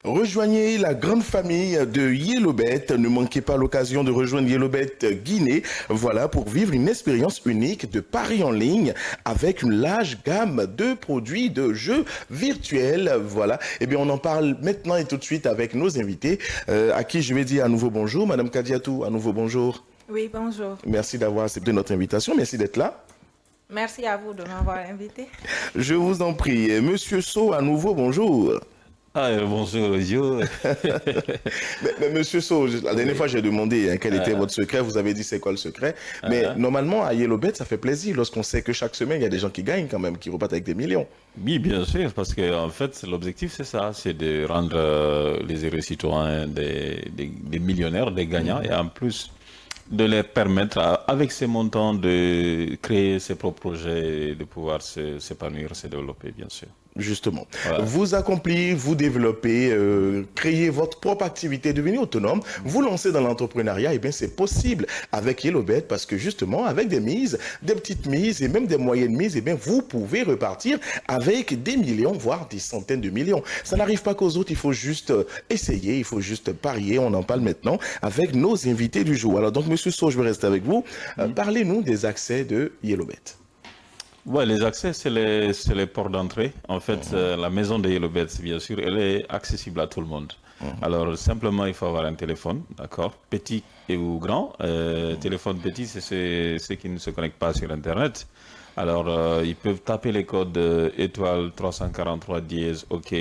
Rejoignez la grande famille de Yellowbet. Ne manquez pas l'occasion de rejoindre Yellowbet Guinée. Voilà, pour vivre une expérience unique de paris en ligne avec une large gamme de produits, de jeux virtuels. Voilà. Eh bien, on en parle maintenant et tout de suite avec nos invités, à qui je vais dire à nouveau bonjour. Madame Kadiatou, à nouveau bonjour. Oui, bonjour. Merci d'avoir accepté notre invitation. Merci d'être là. Merci à vous de m'avoir invité. Je vous en prie. Monsieur So, à nouveau bonjour. Bonjour, Jo. Mais Monsieur So, la dernière fois j'ai demandé quel était votre secret, vous avez dit c'est quoi le secret. Mais normalement à Yellowbet ça fait plaisir lorsqu'on sait que chaque semaine il y a des gens qui gagnent quand même, qui repartent avec des millions. Oui, bien sûr, parce que en fait l'objectif c'est ça, c'est de rendre les heureux citoyens des millionnaires, des gagnants, et en plus de leur permettre avec ces montants de créer ses propres projets, de pouvoir s'épanouir, se développer, bien sûr. Justement, Voilà. vous accomplissez, vous développez, créez votre propre activité, devenez autonome, vous lancez dans l'entrepreneuriat, et bien c'est possible avec Yellowbet parce que justement avec des mises, des petites mises et même des moyennes mises, et bien vous pouvez repartir avec des millions, voire des centaines de millions. Ça n'arrive pas qu'aux autres, il faut juste essayer, il faut juste parier. On en parle maintenant avec nos invités du jour. Alors donc Monsieur So, je vais rester avec vous. Parlez-nous des accès de Yellowbet. Ouais, les accès, c'est les ports d'entrée. En fait, la maison de Yellowbet, bien sûr, elle est accessible à tout le monde. Alors, simplement, il faut avoir un téléphone, d'accord, petit ou grand. Téléphone petit, c'est ceux qui ne se connectent pas sur Internet. Alors, ils peuvent taper les codes étoile 343 dièse OK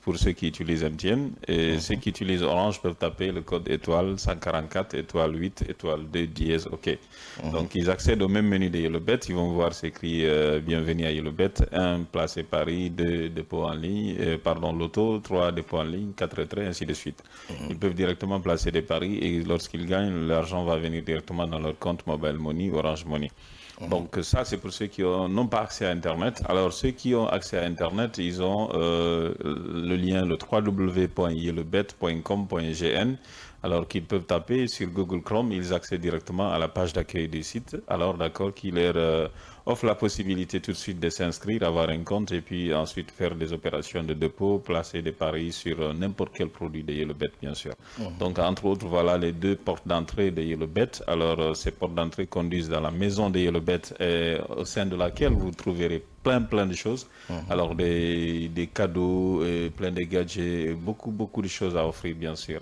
pour ceux qui utilisent MTN. Et ceux qui utilisent Orange peuvent taper le code étoile 144, étoile 8, étoile 2 dièse OK. Donc, ils accèdent au même menu de Yellowbet. Ils vont voir c'est écrit Bienvenue à Yellowbet. 1, placer Paris. 2, dépôt en ligne. Loto. 3, dépôt en ligne. 4, retrait, ainsi de suite. Ils peuvent directement placer des paris et lorsqu'ils gagnent, l'argent va venir directement dans leur compte Mobile Money, Orange Money. Donc ça, c'est pour ceux qui n'ont pas accès à Internet. Alors ceux qui ont accès à Internet, ils ont le lien, le www.yellowbet.com.gn. Alors qu'ils peuvent taper sur Google Chrome, ils accèdent directement à la page d'accueil du site. Alors d'accord, qui leur offre la possibilité tout de suite de s'inscrire, avoir un compte et puis ensuite faire des opérations de dépôt, placer des paris sur n'importe quel produit de Yellowbet, bien sûr. Donc entre autres, voilà les deux portes d'entrée de Yellowbet. Alors ces portes d'entrée conduisent dans la maison de Yellowbet au sein de laquelle vous trouverez plein de choses. Alors des cadeaux, plein de gadgets, beaucoup de choses à offrir, bien sûr.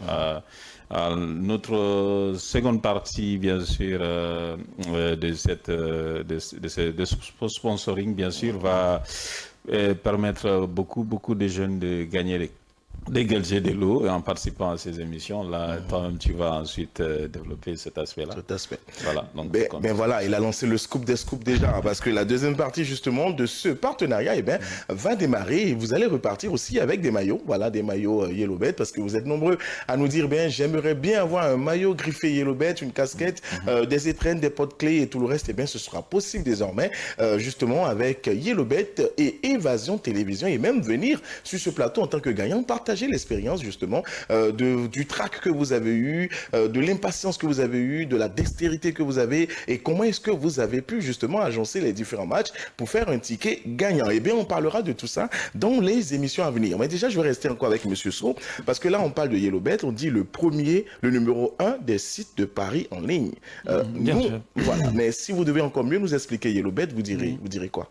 Notre seconde partie, bien sûr, de ce sponsoring, bien sûr, va permettre beaucoup de jeunes de gagner des gadgets de l'eau et en participant à ces émissions. Là, toi-même, tu vas ensuite développer cet aspect-là. Cet aspect. Voilà. Donc, ben voilà, il a lancé le scoop des scoops déjà, parce que la deuxième partie justement de ce partenariat, va démarrer et vous allez repartir aussi avec des maillots, voilà, des maillots Yellowbet, parce que vous êtes nombreux à nous dire, j'aimerais bien avoir un maillot griffé Yellowbet, une casquette, des étrennes, des porte-clés et tout le reste. Ce sera possible désormais, justement avec Yellowbet et Évasion Télévision, et même venir sur ce plateau en tant que gagnant, partager l'expérience justement du trac que vous avez eu, de l'impatience que vous avez eu, de la dextérité que vous avez et comment est-ce que vous avez pu justement agencer les différents matchs pour faire un ticket gagnant. Eh bien, on parlera de tout ça dans les émissions à venir. Mais déjà, je vais rester encore avec Monsieur So parce que là, on parle de Yellowbet, on dit le numéro 1 des sites de paris en ligne. Voilà. Mais si vous devez encore mieux nous expliquer Yellowbet, vous direz quoi?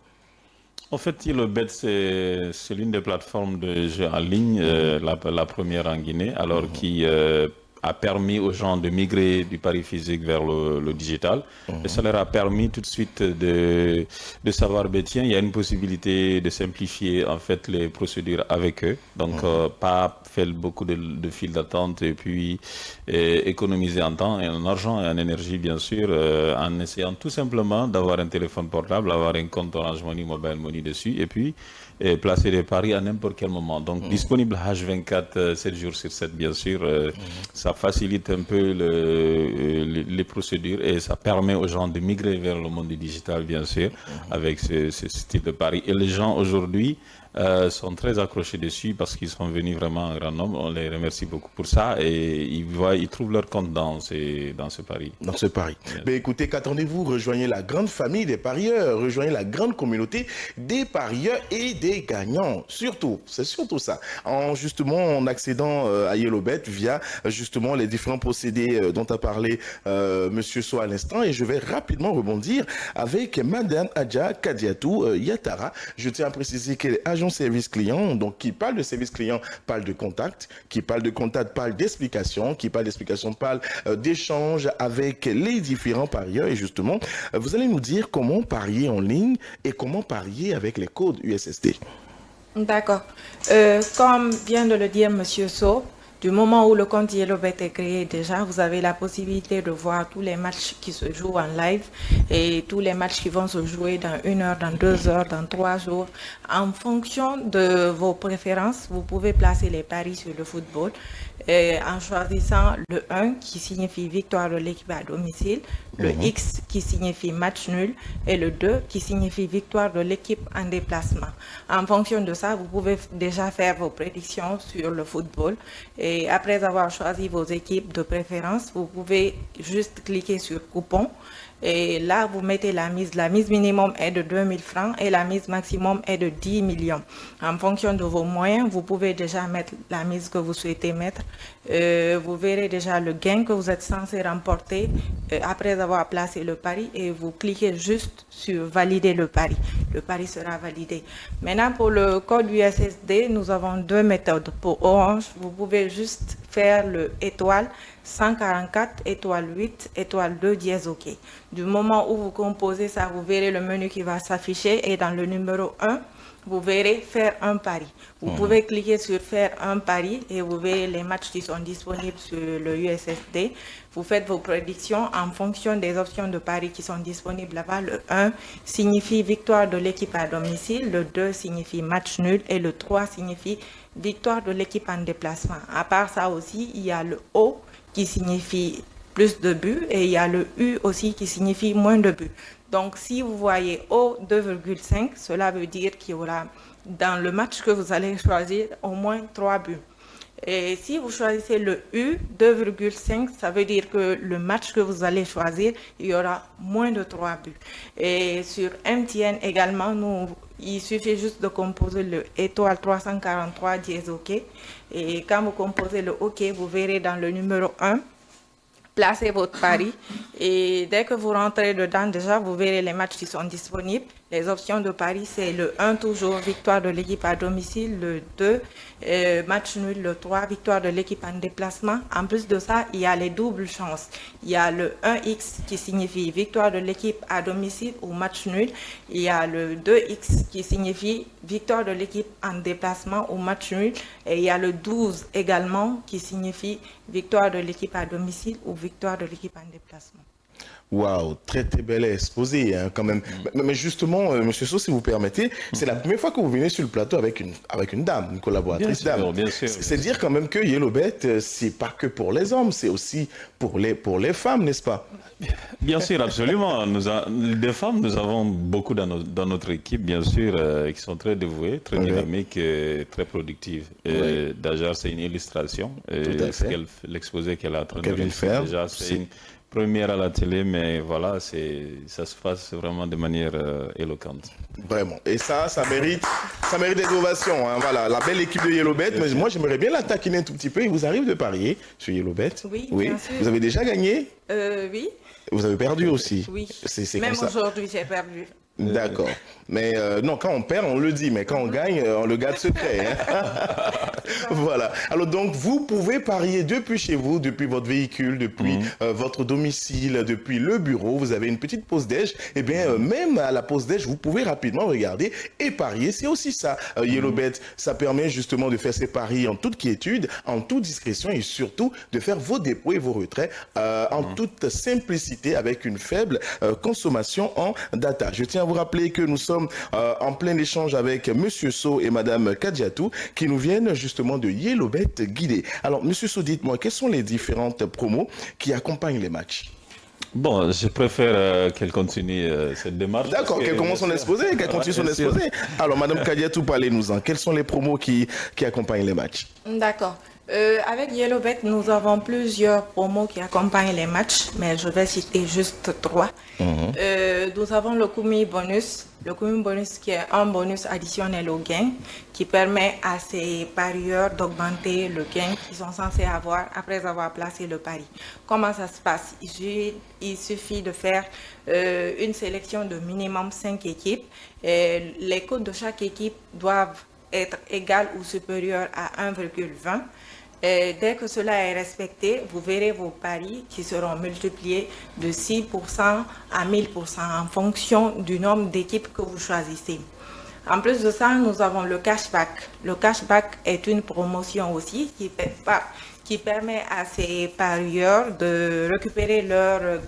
En fait, Yellowbet, c'est l'une des plateformes de jeux en ligne, la première en Guinée, alors qui a permis aux gens de migrer du pari physique vers le digital. Et ça leur a permis tout de suite de savoir, tiens, il y a une possibilité de simplifier en fait les procédures avec eux. Donc, pas faire beaucoup de files d'attente et puis économiser en temps et en argent et en énergie, bien sûr, en essayant tout simplement d'avoir un téléphone portable, avoir un compte Orange Money, Mobile Money dessus et puis placer des paris à n'importe quel moment. Donc, disponible H24, 7 jours sur 7, bien sûr. Ça facilite un peu les procédures et ça permet aux gens de migrer vers le monde du digital, bien sûr, avec ce style de pari. Et les gens, aujourd'hui, sont très accrochés dessus parce qu'ils sont venus vraiment en grand nombre. On les remercie beaucoup pour ça et ils trouvent leur compte dans ce pari. Dans ce pari. Mais écoutez, qu'attendez-vous? Rejoignez la grande famille des parieurs, rejoignez la grande communauté des parieurs et des gagnants. Surtout, c'est surtout ça. En accédant à YellowBet via justement les différents procédés dont a parlé Monsieur So à l'instant. Et je vais rapidement rebondir avec Madame Adja Kadiatou Yatara. Je tiens à préciser qu'elle est agent service client. Donc, qui parle de service client parle de contact. Qui parle de contact parle d'explication. Qui parle d'explication parle d'échange avec les différents parieurs. Et justement, vous allez nous dire comment parier en ligne et comment parier avec les codes USSD. D'accord. Comme vient de le dire Monsieur So, du moment où le compte YellowBet est créé déjà, vous avez la possibilité de voir tous les matchs qui se jouent en live et tous les matchs qui vont se jouer dans 1 heure, dans 2 heures, dans 3 jours. En fonction de vos préférences, vous pouvez placer les paris sur le football en choisissant le 1 qui signifie victoire de l'équipe à domicile, le X qui signifie match nul et le 2 qui signifie victoire de l'équipe en déplacement. En fonction de ça, vous pouvez déjà faire vos prédictions sur le football. Et après avoir choisi vos équipes de préférence, vous pouvez juste cliquer sur coupon. Et là, vous mettez la mise. La mise minimum est de 2000 francs et la mise maximum est de 10 millions. En fonction de vos moyens, vous pouvez déjà mettre la mise que vous souhaitez mettre. Vous verrez déjà le gain que vous êtes censé remporter après avoir placé le pari et vous cliquez juste sur valider le pari. Le pari sera validé. Maintenant, pour le code USSD, nous avons 2 méthodes. Pour Orange, vous pouvez juste faire le étoile 144, étoile 8, étoile 2, dièse OK. Du moment où vous composez ça, vous verrez le menu qui va s'afficher et dans le numéro 1, vous verrez faire un pari. Vous pouvez cliquer sur faire un pari et vous verrez les matchs qui sont disponibles sur le USSD. Vous faites vos prédictions en fonction des options de pari qui sont disponibles là-bas. Le 1 signifie victoire de l'équipe à domicile, le 2 signifie match nul et le 3 signifie victoire de l'équipe en déplacement. À part ça aussi, il y a le O qui signifie plus de buts et il y a le U aussi qui signifie moins de buts. Donc, si vous voyez O 2,5, cela veut dire qu'il y aura dans le match que vous allez choisir au moins 3 buts. Et si vous choisissez le U 2,5, ça veut dire que le match que vous allez choisir, il y aura moins de 3 buts. Et sur MTN également, il suffit juste de composer le étoile 343 dièse OK. Et quand vous composez le OK, vous verrez dans le numéro 1, placez votre pari et dès que vous rentrez dedans, déjà, vous verrez les matchs qui sont disponibles. Les options de pari, c'est le 1 toujours, victoire de l'équipe à domicile, le 2, match nul, le 3, victoire de l'équipe en déplacement. En plus de ça, il y a les doubles chances. Il y a le 1X qui signifie victoire de l'équipe à domicile ou match nul. Il y a le 2X qui signifie victoire de l'équipe en déplacement ou match nul. Et il y a le 12 également qui signifie victoire de l'équipe à domicile ou victoire de l'équipe en déplacement. Waouh, très très belle exposé quand même. Mais justement, Monsieur So, si vous permettez, c'est la première fois que vous venez sur le plateau avec une dame, une collaboratrice dame. Bien sûr. C'est dire quand même que YellowBet, c'est pas que pour les hommes, c'est aussi pour les femmes, n'est-ce pas? Bien sûr, absolument. Des femmes, nous avons beaucoup dans notre équipe, bien sûr, qui sont très dévouées, très dynamiques, et très productives. D'ailleurs, c'est une illustration. L'exposé qu'elle a en train de faire. Déjà, c'est une première à la télé, mais voilà, ça se passe vraiment de manière éloquente. Vraiment. Et ça mérite des ovations. Hein. Voilà, la belle équipe de YellowBet. Mais moi, j'aimerais bien la taquiner un tout petit peu. Il vous arrive de parier sur YellowBet? Oui, bien sûr. Vous avez déjà gagné? Oui. Vous avez perdu aussi? Oui. C'est même comme ça. aujourd'hui, j'ai perdu. D'accord. Mais non, quand on perd, on le dit, mais quand on gagne, on le garde secret. Hein. Voilà. Alors donc, vous pouvez parier depuis chez vous, depuis votre véhicule, depuis votre domicile, depuis le bureau. Vous avez une petite pause déj. Eh bien, même à la pause déj, vous pouvez rapidement regarder et parier. C'est aussi ça, YellowBet. Ça permet justement de faire ses paris en toute quiétude, en toute discrétion et surtout de faire vos dépôts et vos retraits en toute simplicité avec une faible consommation en data. Je tiens à vous rappeler que nous sommes en plein échange avec Monsieur So et Madame Kadiatou qui nous viennent justement de YellowBet Guidé. Alors, Monsieur So, dites-moi, quelles sont les différentes promos qui accompagnent les matchs? Bon, je préfère qu'elle continue cette démarche. D'accord, qu'elle commence son exposé, qu'elle continue son exposé. Alors, Madame Kadiatou, parlez-nous-en. Quels sont les promos qui accompagnent les matchs? D'accord. Avec YellowBet, nous avons plusieurs promos qui accompagnent les matchs, mais je vais citer juste 3. Nous avons le Kumi Bonus. Le Kumi Bonus qui est un bonus additionnel au gain qui permet à ces parieurs d'augmenter le gain qu'ils sont censés avoir après avoir placé le pari. Comment ça se passe? Il suffit de faire une sélection de minimum 5 équipes. Et les cotes de chaque équipe doivent être égales ou supérieures à 1,20. Et dès que cela est respecté, vous verrez vos paris qui seront multipliés de 6% à 1000% en fonction du nombre d'équipes que vous choisissez. En plus de ça, nous avons le cashback. Le cashback est une promotion aussi qui permet à ces parieurs de récupérer leur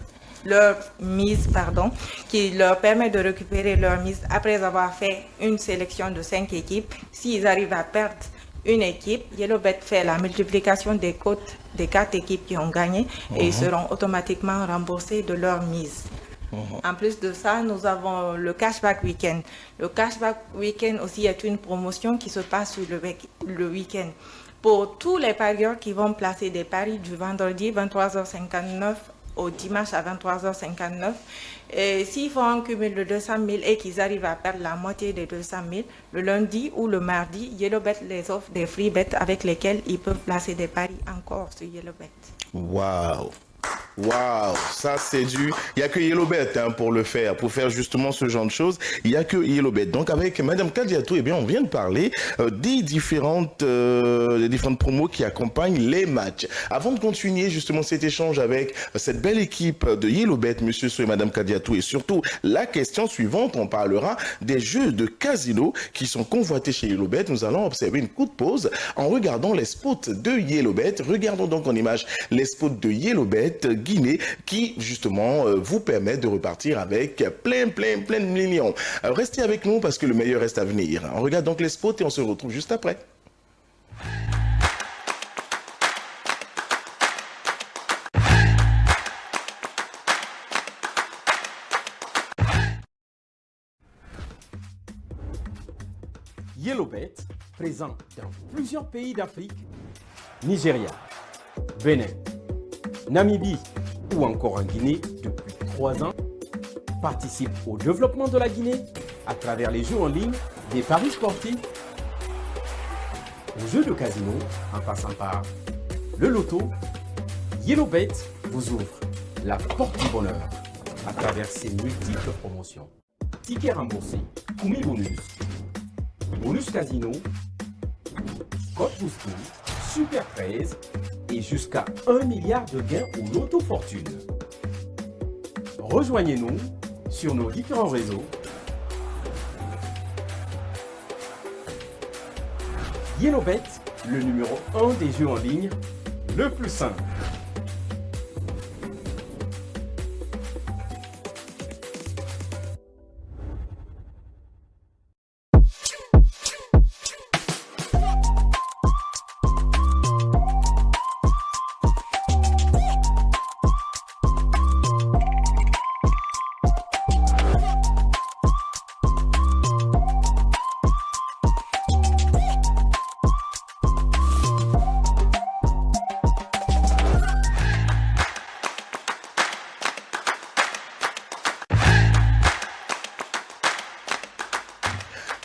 mise, qui leur permet de récupérer leur mise après avoir fait une sélection de 5 équipes. S'ils arrivent à perdre une équipe, YellowBet fait la multiplication des cotes des 4 équipes qui ont gagné et ils seront automatiquement remboursés de leur mise. En plus de ça, nous avons le Cashback Weekend. Le Cashback Weekend aussi est une promotion qui se passe sur le week-end. Pour tous les parieurs qui vont placer des paris du vendredi 23h59 au dimanche à 23h59. Et s'ils font un cumul de 200 000 et qu'ils arrivent à perdre la moitié des 200 000, le lundi ou le mardi, YellowBet les offre des free bets avec lesquels ils peuvent placer des paris encore sur YellowBet. Waouh! Waouh, ça c'est du... Il n'y a que YellowBet pour le faire, pour faire justement ce genre de choses. Il n'y a que YellowBet. Donc avec Madame Kadiatou, eh bien, on vient de parler des différentes promos qui accompagnent les matchs. Avant de continuer justement cet échange avec cette belle équipe de YellowBet, Monsieur So et Madame Kadiatou, et surtout la question suivante, on parlera des jeux de casino qui sont convoités chez YellowBet. Nous allons observer une courte pause en regardant les spots de YellowBet. Regardons donc en image les spots de YellowBet Guinée qui justement vous permet de repartir avec plein de millions. Restez avec nous parce que le meilleur reste à venir. On regarde donc les spots et on se retrouve juste après. YellowBet, présent dans plusieurs pays d'Afrique, Nigeria, Bénin, Namibie ou encore en Guinée depuis 3 ans, participe au développement de la Guinée à travers les jeux en ligne, des paris sportifs, aux jeux de casino en passant par le loto. YellowBet vous ouvre la porte du bonheur à travers ses multiples promotions. Tickets remboursés, Kumi Bonus, Bonus Casino, Code Boosting, Super 13 et jusqu'à 1 milliard de gains au loto fortune. Rejoignez-nous sur nos différents réseaux. YellowBet, le numéro 1 des jeux en ligne, le plus simple.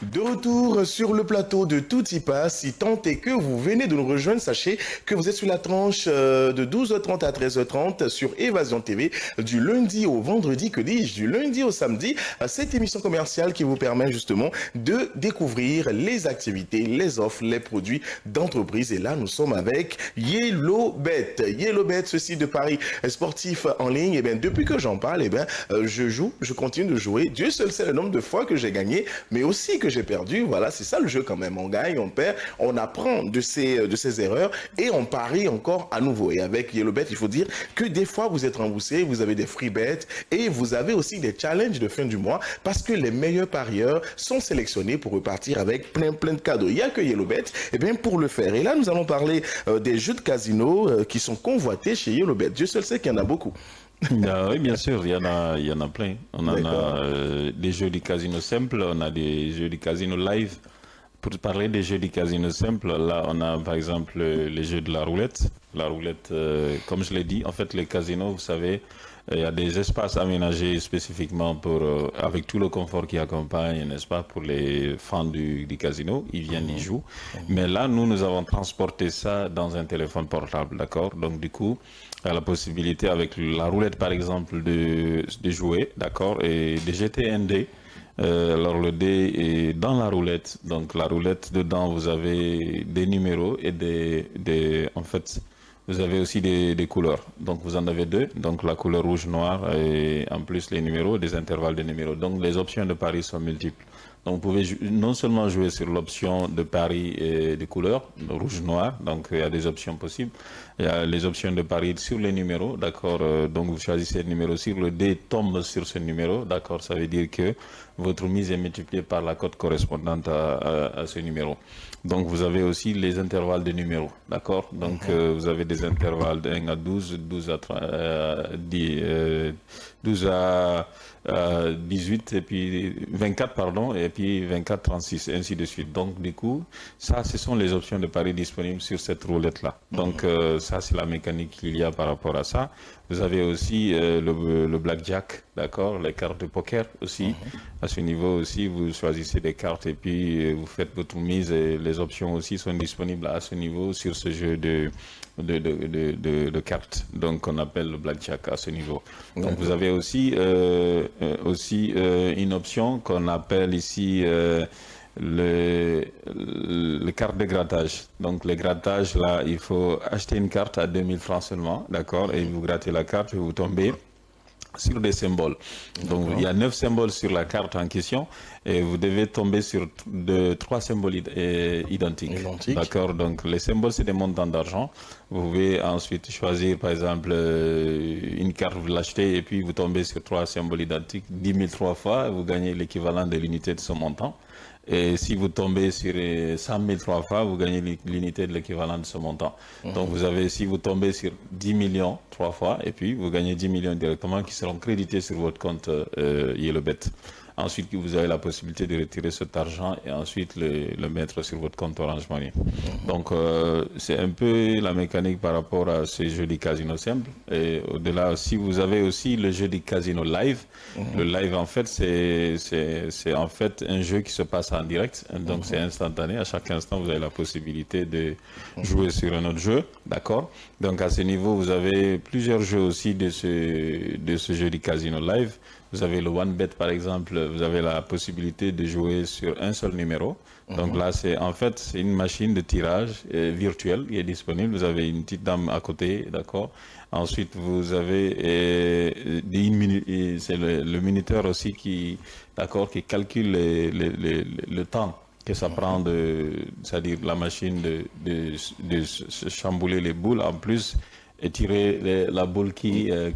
De retour sur le plateau de Tout y passe, si tant est que vous venez de nous rejoindre, sachez que vous êtes sur la tranche de 12h30 à 13h30 sur Évasion TV, du lundi au vendredi, que dis-je, du lundi au samedi, cette émission commerciale qui vous permet justement de découvrir les activités, les offres, les produits d'entreprise. Et là, nous sommes avec YellowBet. YellowBet, ce site de paris sportif en ligne, et bien depuis que j'en parle, et bien je continue de jouer. Dieu seul sait le nombre de fois que j'ai gagné, mais aussi que j'ai perdu. Voilà, c'est ça le jeu quand même. On gagne, on perd, on apprend de ses erreurs et on parie encore à nouveau. Et avec YellowBet, il faut dire que des fois vous êtes remboursé, vous avez des free bets et vous avez aussi des challenges de fin du mois parce que les meilleurs parieurs sont sélectionnés pour repartir avec plein de cadeaux. Il n'y a que YellowBet pour le faire. Et là, nous allons parler des jeux de casino qui sont convoités chez YellowBet. Dieu seul sait qu'il y en a beaucoup. Oui, bien sûr, il y en a plein. On en a des jeux du casino simple, on a des jeux du casino live. Pour parler des jeux du casino simple, là, on a par exemple les jeux de la roulette. La roulette, comme je l'ai dit, en fait, les casinos, vous savez, il y a des espaces aménagés spécifiquement pour, avec tout le confort qui accompagne, n'est-ce pas, pour les fans du casino. Ils viennent, ils jouent. Mais là, nous avons transporté ça dans un téléphone portable, d'accord? Donc, du coup, il y a la possibilité avec la roulette, par exemple, de jouer, d'accord, et de jeter un dé. Alors le dé est dans la roulette. Donc la roulette, dedans, vous avez des numéros et en fait, vous avez aussi des couleurs. Donc vous en avez deux. Donc la couleur rouge, noir et en plus les numéros, des intervalles de numéros. Donc les options de pari sont multiples. Donc vous pouvez non seulement jouer sur l'option de pari et de couleur, rouge, noir. Donc il y a des options possibles. Il y a les options de pari sur les numéros, d'accord. Donc vous choisissez le numéro. Si le dé tombe sur ce numéro, d'accord, ça veut dire que votre mise est multipliée par la cote correspondante à ce numéro. Donc vous avez aussi les intervalles de numéros, d'accord. Donc vous avez des intervalles de 1 à 12, 12 à 12 à 18 et puis 24 pardon et puis 24 36 ainsi de suite. Donc du coup ça ce sont les options de pari disponibles sur cette roulette là. Donc ça c'est la mécanique qu'il y a par rapport à ça. Vous avez aussi le blackjack, d'accord, les cartes de poker aussi. À ce niveau aussi vous choisissez des cartes et puis vous faites votre mise et les options aussi sont disponibles à ce niveau sur ce jeu de cartes, donc on appelle le blackjack à ce niveau. Donc vous avez aussi une option qu'on appelle ici le carte de grattage. Donc les grattages là, il faut acheter une carte à 2000 francs seulement, d'accord, et vous grattez la carte et vous tombez sur des symboles. Donc il y a 9 symboles sur la carte en question et vous devez tomber sur 3 symboles identiques. D'accord. Donc les symboles c'est des montants d'argent. Vous pouvez ensuite choisir par exemple une carte, vous l'achetez et puis vous tombez sur 3 symboles identiques 10 000 3 fois, vous gagnez l'équivalent de l'unité de ce montant. Et si vous tombez sur 100 000 3 fois, vous gagnez l'unité de l'équivalent de ce montant. Donc vous avez, si vous tombez sur 10 millions 3 fois, et puis vous gagnez 10 millions directement qui seront crédités sur votre compte YellowBet. Ensuite, vous avez la possibilité de retirer cet argent et ensuite le mettre sur votre compte Orange Money. Donc, c'est un peu la mécanique par rapport à ces jeux du casino simple. Et au-delà, si vous avez aussi le jeu du casino live, le live, en fait, c'est en fait un jeu qui se passe en direct. Donc, c'est instantané. À chaque instant, vous avez la possibilité de jouer sur un autre jeu. D'accord? Donc, à ce niveau, vous avez plusieurs jeux aussi de ce jeu du casino live. Vous avez le OneBet par exemple, vous avez la possibilité de jouer sur un seul numéro. Donc là, c'est une machine de tirage virtuelle qui est disponible. Vous avez une petite dame à côté, d'accord. Ensuite, vous avez c'est le minuteur aussi qui calcule le temps que ça prend c'est-à-dire la machine de chambouler les boules en plus et tirer la boule qui va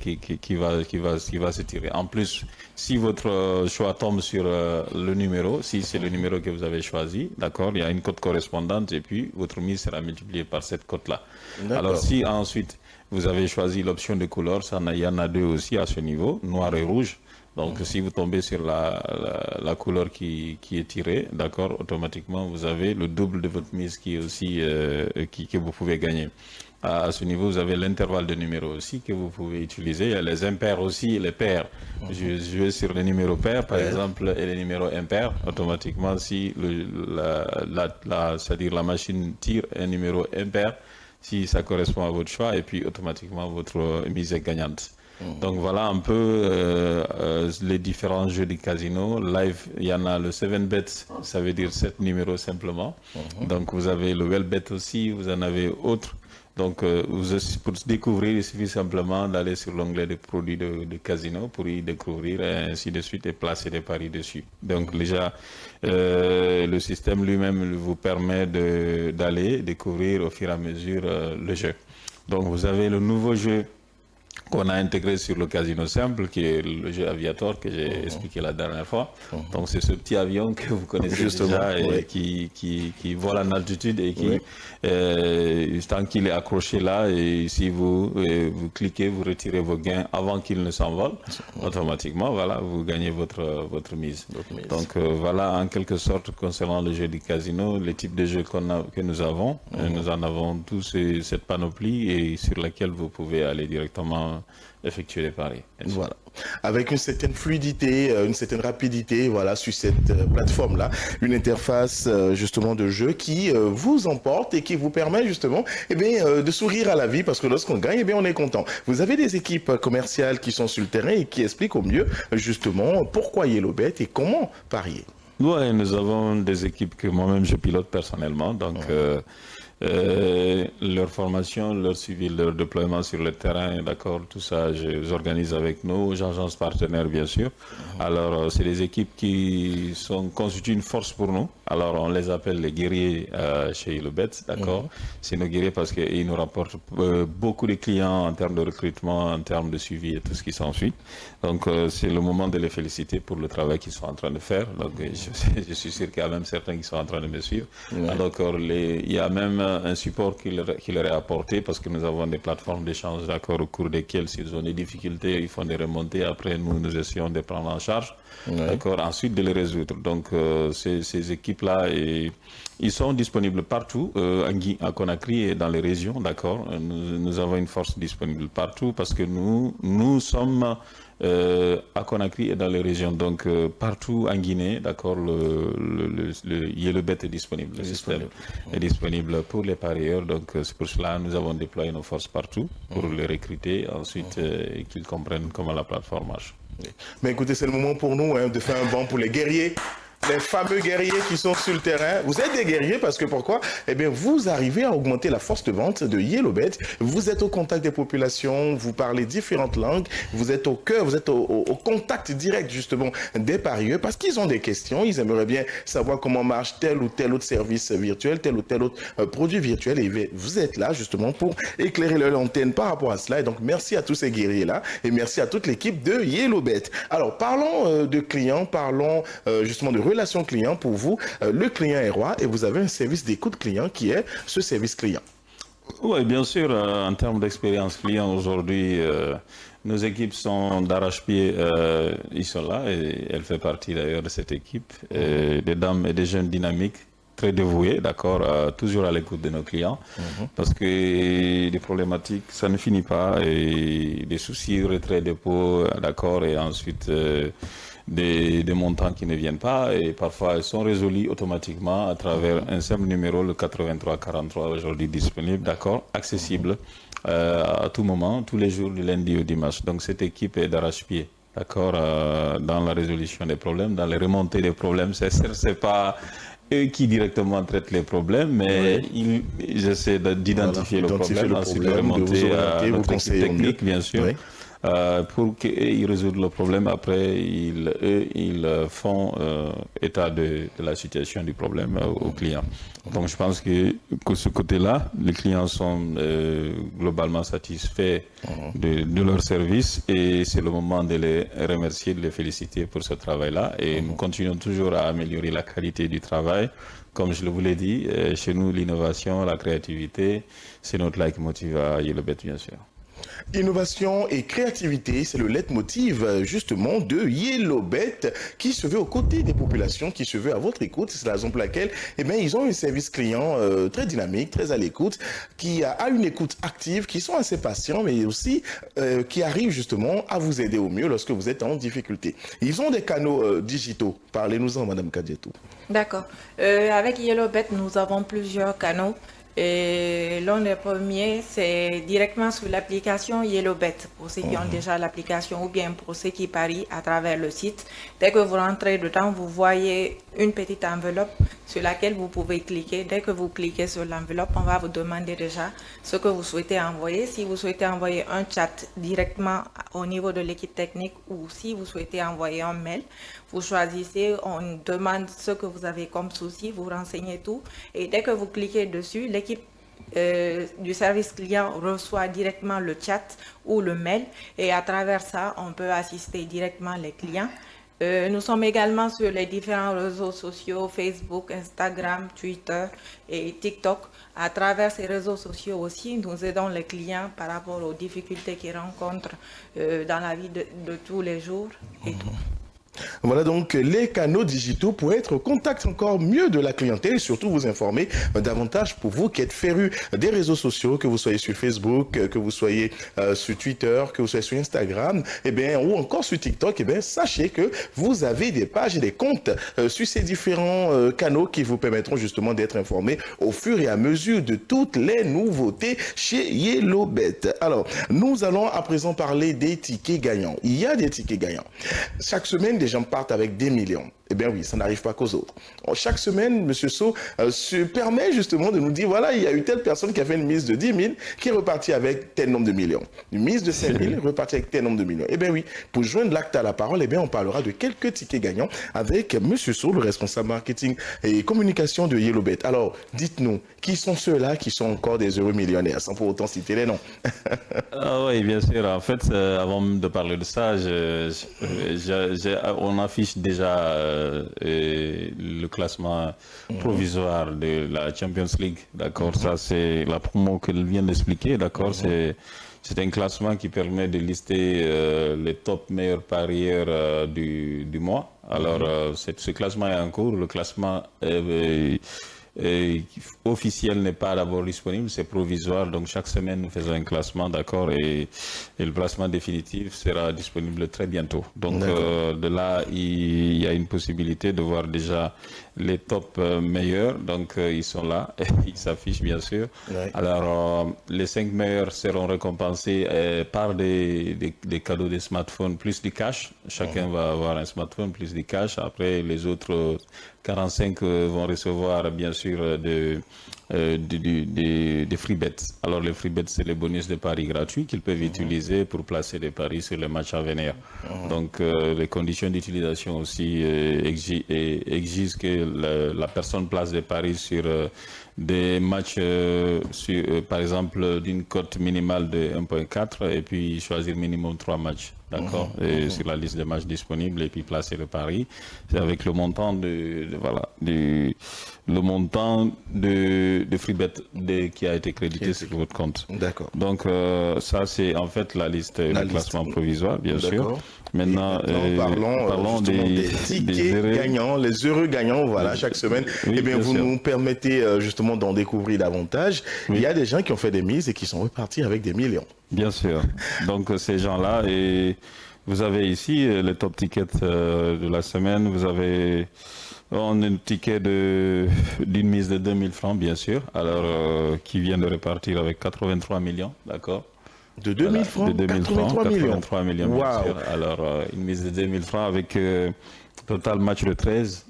se tirer. En plus, si votre choix tombe sur le numéro, si c'est le numéro que vous avez choisi, d'accord, il y a une cote correspondante et puis votre mise sera multipliée par cette cote-là. Alors si ensuite vous avez choisi l'option de couleur, il y en a deux aussi à ce niveau, noir et rouge. Donc si vous tombez sur la couleur qui est tirée, d'accord, automatiquement vous avez le double de votre mise qui est aussi que vous pouvez gagner. À ce niveau, vous avez l'intervalle de numéros aussi que vous pouvez utiliser. Il y a les impairs aussi et les pairs. Je jouer sur les numéros pairs, par exemple, et les numéros impairs. Automatiquement, si c'est-à-dire la machine tire un numéro impair, si ça correspond à votre choix, et puis automatiquement votre mise est gagnante. Donc voilà un peu les différents jeux du casino. Live, il y en a le 7bet, ça veut dire 7 numéros simplement. Donc vous avez le WellBet aussi, vous en avez autres. Donc, pour découvrir, il suffit simplement d'aller sur l'onglet des produits de casino pour y découvrir et ainsi de suite et placer des paris dessus. Donc, déjà, le système lui-même vous permet d'aller découvrir au fur et à mesure le jeu. Donc, vous avez le nouveau jeu qu'on a intégré sur le casino simple, qui est le jeu Aviator que j'ai expliqué la dernière fois. Donc c'est ce petit avion que vous connaissez déjà et qui vole en altitude et qui, tant qu'il est accroché là, et si vous cliquez, vous retirez vos gains avant qu'il ne s'envole, automatiquement, voilà, vous gagnez votre mise. Donc voilà, en quelque sorte, concernant le jeu du casino, les types de jeux que nous avons, nous en avons tous cette panoplie et sur laquelle vous pouvez aller directement effectuer les paris. Voilà. Avec une certaine fluidité, une certaine rapidité, voilà, sur cette plateforme-là, une interface justement de jeu qui vous emporte et qui vous permet justement de sourire à la vie parce que lorsqu'on gagne, on est content. Vous avez des équipes commerciales qui sont sur le terrain et qui expliquent au mieux justement pourquoi YellowBet et comment parier. Oui, nous avons des équipes que moi-même je pilote personnellement, donc leur formation, leur suivi, leur déploiement sur le terrain, d'accord, tout ça, j'organise avec nos agences partenaires, bien sûr. Alors, c'est des équipes qui constituent une force pour nous. Alors, on les appelle les guerriers chez YellowBet, d'accord. C'est nos guerriers parce qu'ils nous rapportent beaucoup de clients en termes de recrutement, en termes de suivi et tout ce qui s'ensuit. Donc, c'est le moment de les féliciter pour le travail qu'ils sont en train de faire. Donc, je suis sûr qu'il y a même certains qui sont en train de me suivre. Alors, il y a même un support qui leur est apporté parce que nous avons des plateformes d'échange, d'accord, au cours desquelles s'ils ont des difficultés, ils font des remontées. Après, nous essayons de prendre en charge, d'accord, ensuite de les résoudre. Donc, ces équipes-là, ils sont disponibles partout, à Conakry et dans les régions, d'accord. Nous avons une force disponible partout parce que nous sommes à Conakry et dans les régions, donc partout en Guinée, d'accord, le YellowBet est disponible, le système est disponible pour les parieurs, donc c'est pour cela que nous avons déployé nos forces partout pour les recruter, ensuite qu'ils comprennent comment la plateforme marche. Mais écoutez, c'est le moment pour nous de faire un banc pour les guerriers. Les fameux guerriers qui sont sur le terrain. Vous êtes des guerriers parce que pourquoi? Eh bien, vous arrivez à augmenter la force de vente de YellowBet. Vous êtes au contact des populations, vous parlez différentes langues, vous êtes au cœur, vous êtes au contact direct justement des parieurs parce qu'ils ont des questions. Ils aimeraient bien savoir comment marche tel ou tel autre service virtuel, tel ou tel autre produit virtuel. Et vous êtes là justement pour éclairer leur antenne par rapport à cela. Et donc, merci à tous ces guerriers-là et merci à toute l'équipe de YellowBet. Alors, parlons de clients, parlons justement de relation client. Pour vous, le client est roi et vous avez un service d'écoute client qui est ce service client. Oui, bien sûr, en termes d'expérience client aujourd'hui, nos équipes sont d'arrache-pied, ils sont là et elle fait partie d'ailleurs de cette équipe, des dames et des jeunes dynamiques, très dévoués, d'accord, toujours à l'écoute de nos clients, parce que les problématiques, ça ne finit pas, et des soucis, retrait dépôt, d'accord, et ensuite des montants qui ne viennent pas, et parfois elles sont résolues automatiquement à travers un simple numéro, le 8343, aujourd'hui disponible, d'accord, accessible à tout moment, tous les jours, du lundi au dimanche. Donc cette équipe est d'arrache-pied, d'accord, dans la résolution des problèmes, dans les remontées des problèmes. C'est pas eux qui directement traitent les problèmes, mais ils essaient d'identifier le problème, ensuite de remonter à notre équipe technique, bien sûr. Pour qu'ils résolvent le problème. Après, ils font état de la situation du problème aux clients. Donc, je pense que ce côté-là, les clients sont globalement satisfaits de leur service, et c'est le moment de les remercier, de les féliciter pour ce travail-là. Et nous continuons toujours à améliorer la qualité du travail. Comme je vous l'ai dit, chez nous, l'innovation, la créativité, c'est notre leitmotiv à YellowBet, bien sûr. Innovation et créativité, c'est le leitmotiv justement de YellowBet qui se veut aux côtés des populations, qui se veut à votre écoute. C'est la raison pour laquelle ils ont un service client très dynamique, très à l'écoute, qui a une écoute active, qui sont assez patients, mais aussi qui arrivent justement à vous aider au mieux lorsque vous êtes en difficulté. Ils ont des canaux digitaux. Parlez-nous-en, Madame Kadietou. D'accord. Avec YellowBet, nous avons plusieurs canaux. Et l'un des premiers, c'est directement sur l'application YellowBet, pour ceux qui ont déjà l'application, ou bien pour ceux qui parient à travers le site. Dès que vous rentrez dedans, vous voyez une petite enveloppe sur laquelle vous pouvez cliquer. Dès que vous cliquez sur l'enveloppe, on va vous demander déjà ce que vous souhaitez envoyer. Si vous souhaitez envoyer un chat directement au niveau de l'équipe technique, ou si vous souhaitez envoyer un mail, vous choisissez, on demande ce que vous avez comme souci, vous renseignez tout, et dès que vous cliquez dessus, l'équipe du service client reçoit directement le chat ou le mail et à travers ça, on peut assister directement les clients. Nous sommes également sur les différents réseaux sociaux, Facebook, Instagram, Twitter et TikTok. À travers ces réseaux sociaux aussi, nous aidons les clients par rapport aux difficultés qu'ils rencontrent dans la vie de tous les jours et tout. Voilà donc les canaux digitaux pour être au contact encore mieux de la clientèle et surtout vous informer davantage pour vous qui êtes férus des réseaux sociaux, que vous soyez sur Facebook, que vous soyez sur Twitter, que vous soyez sur Instagram, ou encore sur TikTok, sachez que vous avez des pages et des comptes sur ces différents canaux qui vous permettront justement d'être informés au fur et à mesure de toutes les nouveautés chez YellowBet. Alors, nous allons à présent parler des tickets gagnants. Il y a des tickets gagnants. Chaque semaine, les gens partent avec des millions. Eh bien oui, ça n'arrive pas qu'aux autres. Chaque semaine, M. So se permet justement de nous dire, voilà, il y a eu telle personne qui a fait une mise de 10 000 qui est repartie avec tel nombre de millions. Une mise de 5 000 repartie avec tel nombre de millions. Eh bien oui, pour joindre l'acte à la parole, on parlera de quelques tickets gagnants avec M. So, le responsable marketing et communication de YellowBet. Alors, dites-nous, qui sont ceux-là qui sont encore des heureux millionnaires, sans pour autant citer les noms? Oui, bien sûr. En fait, avant de parler de ça, on affiche déjà le classement provisoire de la Champions League. D'accord, ça c'est la promo qu'elle vient d'expliquer. D'accord, c'est un classement qui permet de lister les top meilleurs parieurs du mois. Alors, ce classement est en cours. Le classement officiel n'est pas d'abord disponible, c'est provisoire, donc chaque semaine nous faisons un classement, d'accord, et le classement définitif sera disponible très bientôt. Donc de là, il y a une possibilité de voir déjà les top meilleurs, donc ils sont là, ils s'affichent bien sûr. Ouais. Alors les 5 meilleurs seront récompensés par des cadeaux de smartphone plus du cash. Chacun va avoir un smartphone plus du cash. Après les autres 45 vont recevoir bien sûr des free bets. Alors les free bets, c'est les bonus de paris gratuits qu'ils peuvent utiliser pour placer des paris sur les matchs à venir. Donc les conditions d'utilisation aussi exigent que la personne place des paris sur des matchs, par exemple, d'une cote minimale de 1.4 et puis choisir minimum 3 matchs. D'accord, sur la liste des matchs disponibles et puis placer le pari. C'est avec le montant le montant de free bet qui a été crédité sur votre compte. D'accord. Donc ça c'est en fait la liste, le classement provisoire, bien sûr. Maintenant, parlons des tickets gagnants, les heureux gagnants, voilà, chaque semaine. Oui, vous nous permettez justement d'en découvrir davantage. Oui. Il y a des gens qui ont fait des mises et qui sont repartis avec des millions. Bien sûr. Donc ces gens-là, et vous avez ici les top tickets de la semaine. Vous avez un ticket d'une mise de 2000 francs, bien sûr, alors qui vient de repartir avec 83 millions, d'accord. De 2000 francs, de 2000 83 francs, millions. 83 millions, bien sûr. Alors, une mise de 2000 francs avec total match de 13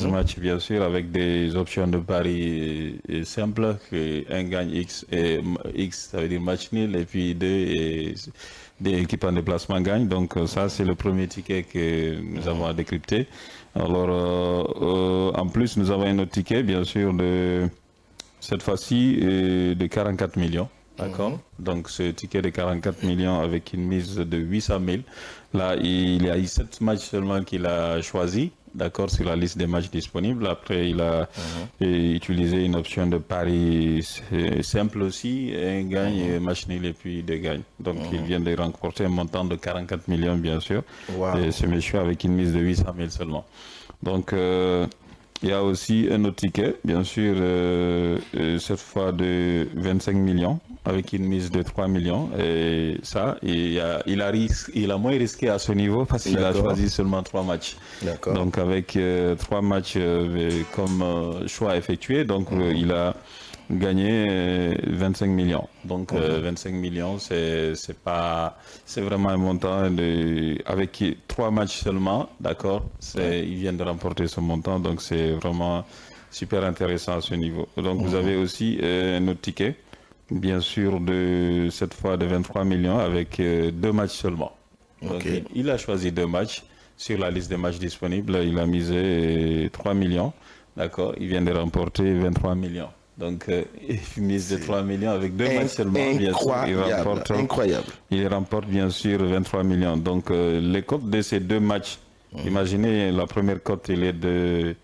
matchs, bien sûr, avec des options de paris simples, que 1 gagne X, et X, ça veut dire match nul, et puis 2, et des équipes en déplacement gagnent. Donc, ça, c'est le premier ticket que nous avons à décrypter. Alors, en plus, nous avons un autre ticket, bien sûr, cette fois-ci, de 44 millions. D'accord. Donc, ce ticket de 44 millions avec une mise de 800 000. Là, il y a eu 7 matchs seulement qu'il a choisi, d'accord, sur la liste des matchs disponibles. Après, il a utilisé une option de pari simple aussi, un gagne, match nul et puis 2 gagnes. Donc, il vient de remporter un montant de 44 millions, bien sûr. Et ce monsieur avec une mise de 800 000 seulement. Donc, il y a aussi un autre ticket, bien sûr, cette fois de 25 millions, avec une mise de 3 millions. Et ça, il a moins risqué à ce niveau parce qu'il a choisi seulement 3 matchs. Donc avec 3 matchs comme choix effectué, donc il a gagné 25 millions. Donc 25 millions, c'est vraiment un montant avec 3 matchs seulement, d'accord. Il vient de remporter ce montant, donc c'est vraiment super intéressant à ce niveau. Donc vous avez aussi un autre ticket, bien sûr, cette fois de 23 millions avec 2 matchs seulement. Donc, il a choisi 2 matchs sur la liste des matchs disponibles. Il a misé 3 millions, d'accord. Il vient de remporter 23 millions. Donc, il mise de 3 millions avec 2 matchs seulement. Incroyable. Il remporte bien sûr 23 millions. Donc, les cotes de ces 2 matchs, imaginez, la première cote, il est de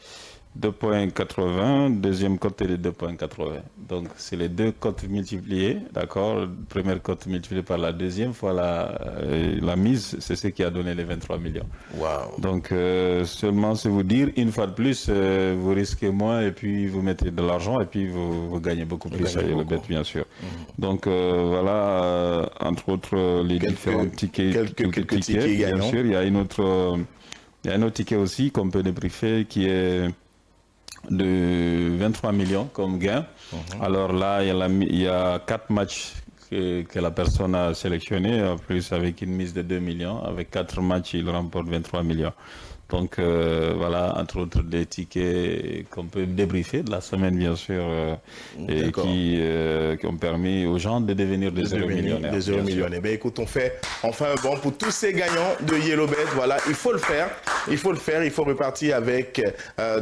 2,80, deuxième cote est de 2,80. Donc, c'est les 2 cotes multipliées, d'accord? Première cote multipliée par la deuxième fois la mise, c'est ce qui a donné les 23 millions. Wow. Donc, seulement, c'est vous dire, une fois de plus, vous risquez moins et puis vous mettez de l'argent et puis vous gagnez beaucoup plus à YellowBet, bien sûr. Donc, voilà, entre autres, les différents tickets, quelques tickets bien sûr. Il y a un autre ticket aussi qu'on peut débriefer qui est de 23 millions comme gain. Alors là, il y a 4 matchs que la personne a sélectionnés, en plus avec une mise de 2 millions. Avec 4 matchs, il remporte 23 millions. Donc voilà, entre autres des tickets qu'on peut débriefer de la semaine, bien sûr, et qui ont permis aux gens de devenir des euromillionnaires. Des euromillionnaires. Ben, écoute, on fait enfin un bon pour tous ces gagnants de YellowBet. Voilà, il faut le faire. Il faut le faire. Il faut repartir avec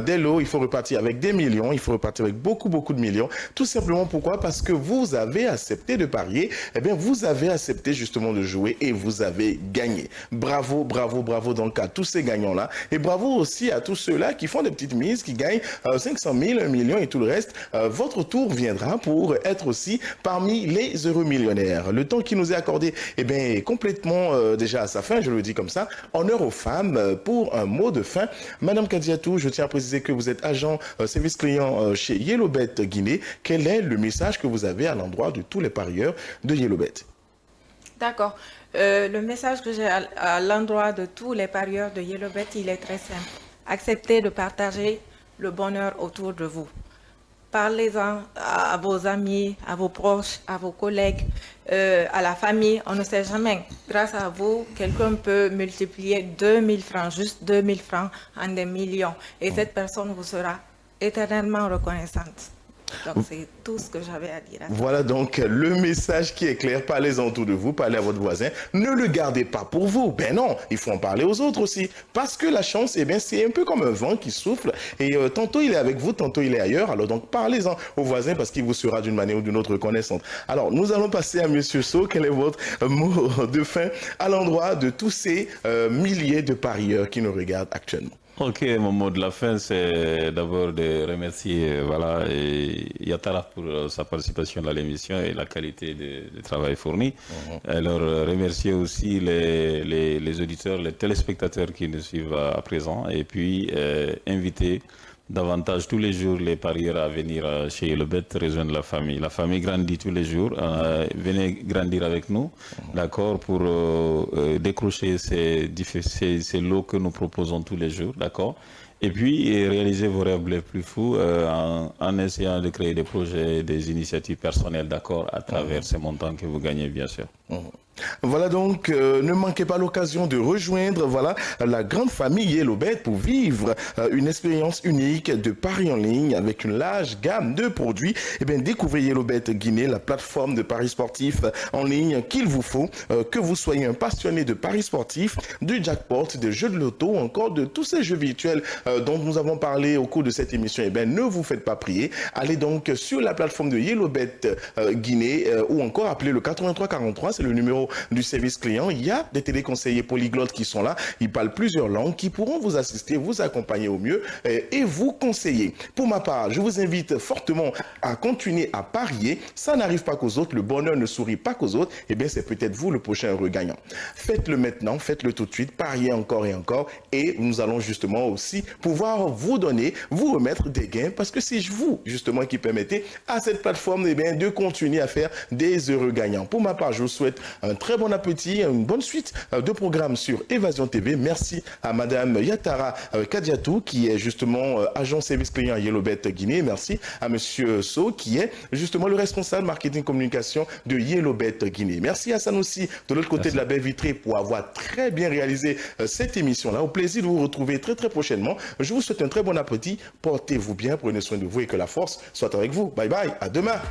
des lots, il faut repartir avec des millions, il faut repartir avec beaucoup de millions. Tout simplement pourquoi? Parce que vous avez accepté de parier. Eh bien, vous avez accepté justement de jouer et vous avez gagné. Bravo, bravo, bravo donc à tous ces gagnants-là. Et bravo aussi à tous ceux-là qui font des petites mises, qui gagnent 500 000, 1 million et tout le reste. Votre tour viendra pour être aussi parmi les heureux millionnaires. Le temps qui nous est accordé eh bien, est complètement déjà à sa fin, je le dis comme ça. Honneur aux femmes pour un mot de fin. Madame Kadiatou, je tiens à préciser que vous êtes agent service client chez YellowBet Guinée. Quel est le message que vous avez à l'endroit de tous les parieurs de YellowBet? D'accord. Le message que j'ai à l'endroit de tous les parieurs de YellowBet, il est très simple. Acceptez de partager le bonheur autour de vous. Parlez-en à vos amis, à vos proches, à vos collègues, à la famille. On ne sait jamais. Grâce à vous, quelqu'un peut multiplier 2000 francs, juste 2000 francs en des millions. Et cette personne vous sera éternellement reconnaissante. Donc, c'est tout ce que j'avais à dire. Voilà donc le message qui est clair. Parlez-en autour de vous, parlez à votre voisin. Ne le gardez pas pour vous. Ben non, il faut en parler aux autres aussi. Parce que la chance, eh bien, c'est un peu comme un vent qui souffle. Et tantôt il est avec vous, tantôt il est ailleurs. Alors donc, parlez-en aux voisins parce qu'il vous sera d'une manière ou d'une autre reconnaissante. Alors, nous allons passer à Monsieur So. Quel est votre mot de fin à l'endroit de tous ces milliers de parieurs qui nous regardent actuellement? Ok, mon mot de la fin, c'est d'abord de remercier Yatara pour sa participation à l'émission et la qualité du travail fourni. Alors, remercier aussi les auditeurs, les téléspectateurs qui nous suivent à présent et puis inviter davantage tous les jours les parieurs à venir chez YellowBet rejoindre la famille. La famille grandit tous les jours. Venez grandir avec nous, d'accord, pour décrocher ces lots que nous proposons tous les jours, d'accord. Et puis réaliser vos rêves les plus fous en essayant de créer des projets, des initiatives personnelles, d'accord, à travers ces montants que vous gagnez, bien sûr. Voilà donc, ne manquez pas l'occasion de rejoindre la grande famille YellowBet pour vivre une expérience unique de paris en ligne avec une large gamme de produits. Eh bien, découvrez YellowBet Guinée, la plateforme de paris sportifs en ligne qu'il vous faut, que vous soyez un passionné de paris sportifs, de jackpot, de jeux de loto ou encore de tous ces jeux virtuels dont nous avons parlé au cours de cette émission. Eh bien, ne vous faites pas prier. Allez donc sur la plateforme de YellowBet Guinée ou encore appelez le 8343, c'est le numéro du service client. Il y a des téléconseillers polyglottes qui sont là, ils parlent plusieurs langues, qui pourront vous assister, vous accompagner au mieux et vous conseiller. Pour ma part, je vous invite fortement à continuer à parier. Ça n'arrive pas qu'aux autres, le bonheur ne sourit pas qu'aux autres, et bien c'est peut-être vous le prochain heureux gagnant. Faites-le maintenant, faites-le tout de suite, pariez encore et encore, et nous allons justement aussi pouvoir vous donner, vous remettre des gains, parce que c'est vous justement qui permettez à cette plateforme eh bien, de continuer à faire des heureux gagnants. Pour ma part, je vous souhaite un très bon appétit, une bonne suite de programmes sur Évasion TV. Merci à Madame Yatara Kadiatou, qui est justement agent service client à YellowBet Guinée. Merci à Monsieur So, qui est justement le responsable marketing communication de YellowBet Guinée. Merci à Sanoussi, de l'autre côté de la baie vitrée, pour avoir très bien réalisé cette émission-là. Au plaisir de vous retrouver très prochainement. Je vous souhaite un très bon appétit. Portez-vous bien, prenez soin de vous et que la force soit avec vous. Bye bye, à demain.